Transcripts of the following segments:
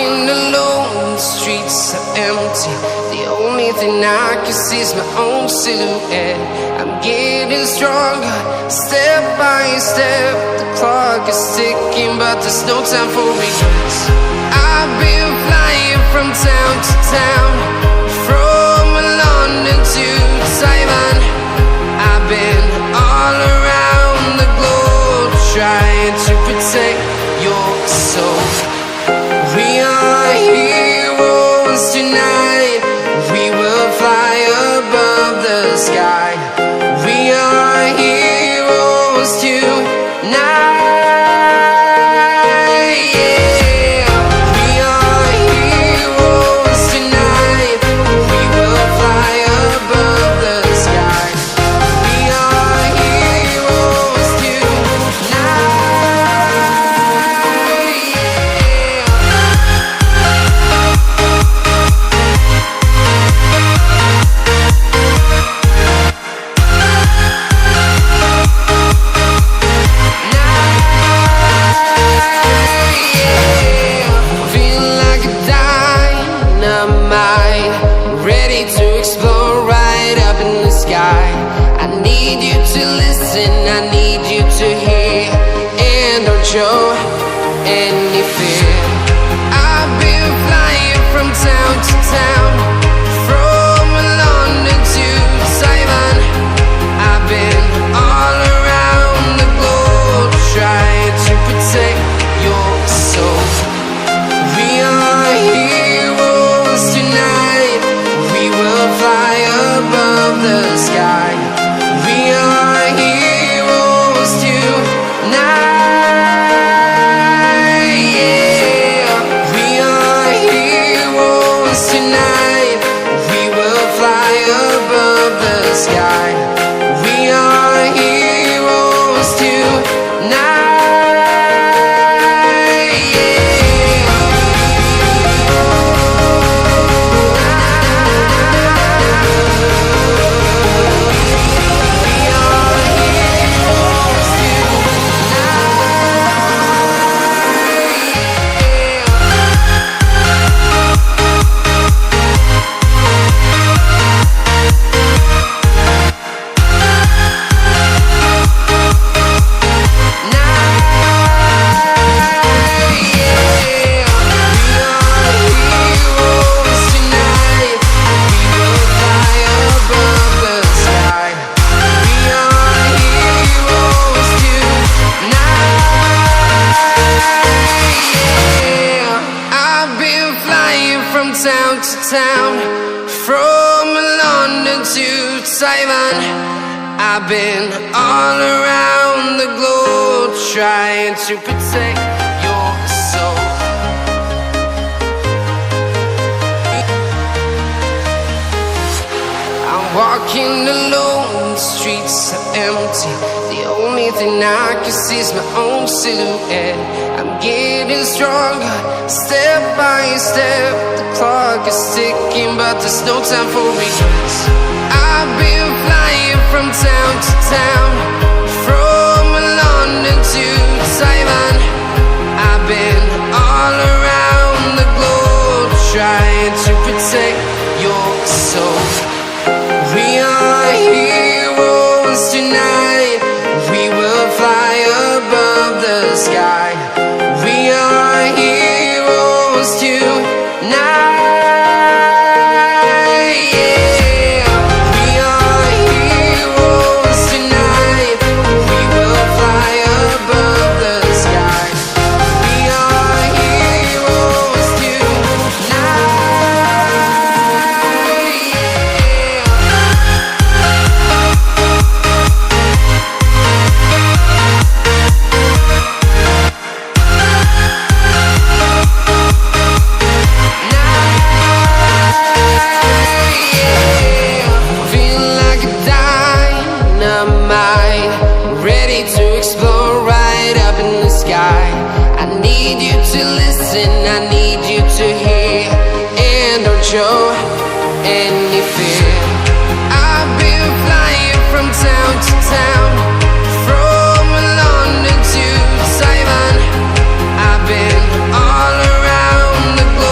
walking alone, the streets are empty. The only thing I can see is my own silhouette. I'm getting stronger, step by step. The clock is ticking, but there's no time for regrets. I've been flying from town to town, from London to Taiwan. I've been all around the globe, trying to protect your soul. We are heroes tonight. We will fly above the sky. We are heroes tonight. Yeah. We are heroes tonight. We will fly above the sky. We are heroes tonight. I need you to hear, and don't show any fear. I've been flying from town to town, from London to Taiwan. I've been all around the globe, trying to protect your soul. We are heroes tonight. We will fly above the sky. We are heroes tonight. Yeah. We are heroes tonight. We will fly above the sky. We are heroes tonight. Town to town, from London to Taiwan. I've been all around the globe, trying to protect your soul. I'm walking alone, the streets are empty. The only thing I can see is my own silhouette. I'm getting stronger, step by step. The clock is ticking, but there's no time for regrets. I've been flying from town to town, from London to Taiwan. I've been all around the globe, trying to protect your soul. We are heroes tonight. We will fly above the sky. We are heroes tonight. Yeah. We are heroes tonight. We will fly above the sky. We are heroes tonight. Show any fear. I've been flying from town to town, from London to Taiwan. I've been all around the globe.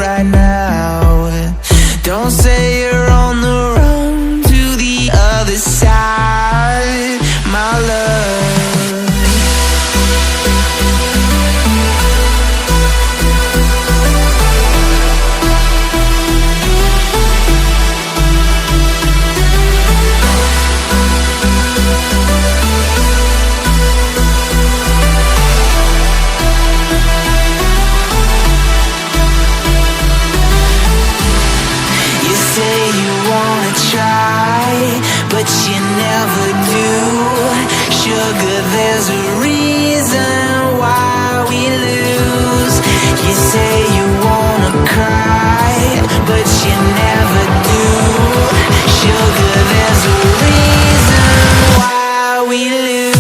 right now. Don't say you're on the run to the other side, my love. But you never do. Sugar, there's a reason why we lose. You say you wanna cry, but you never do. Sugar, there's a reason why we lose.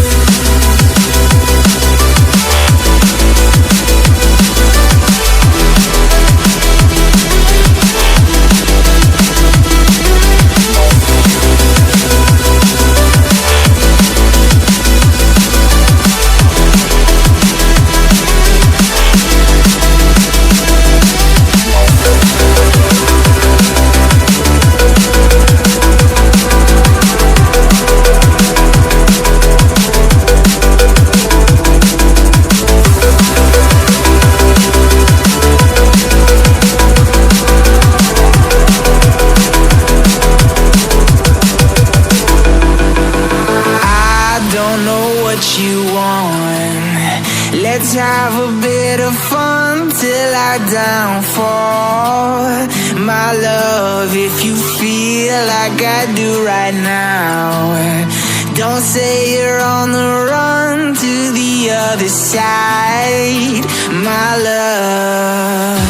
Let's have a bit of fun till I downfall, my love. If you feel like I do right now, don't say you're on the run to the other side, my love.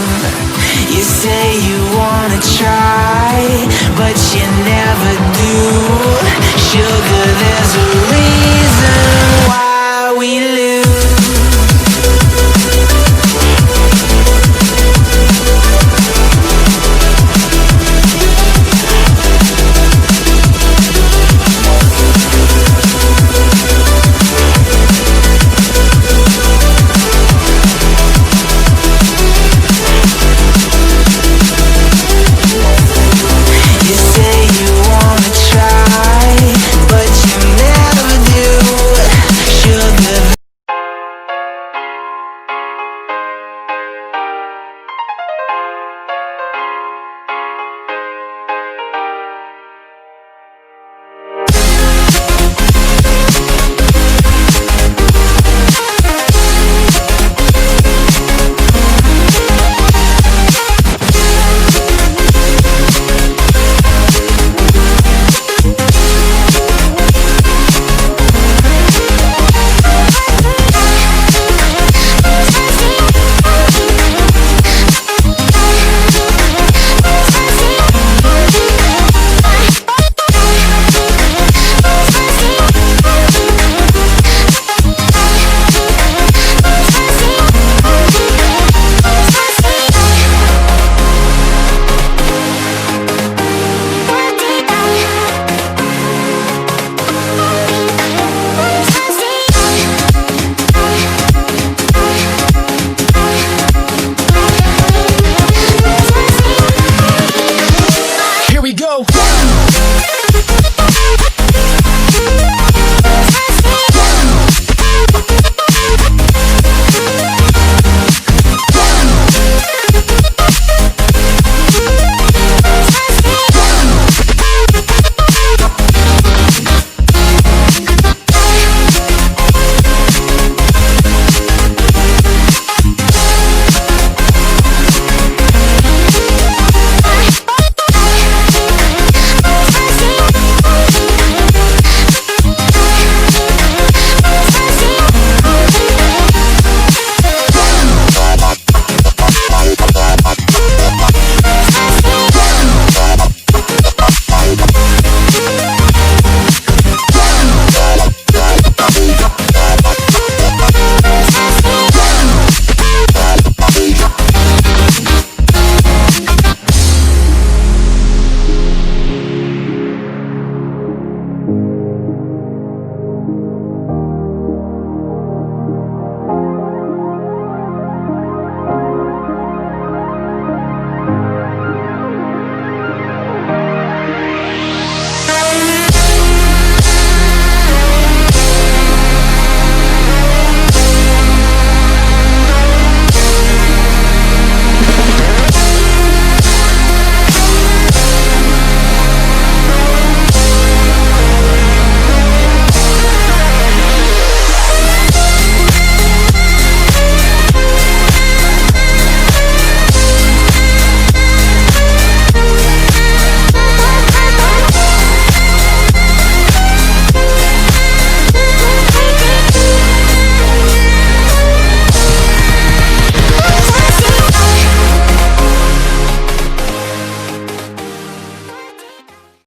You say you wanna try, but you never do. Sugar, there's a reason why we live.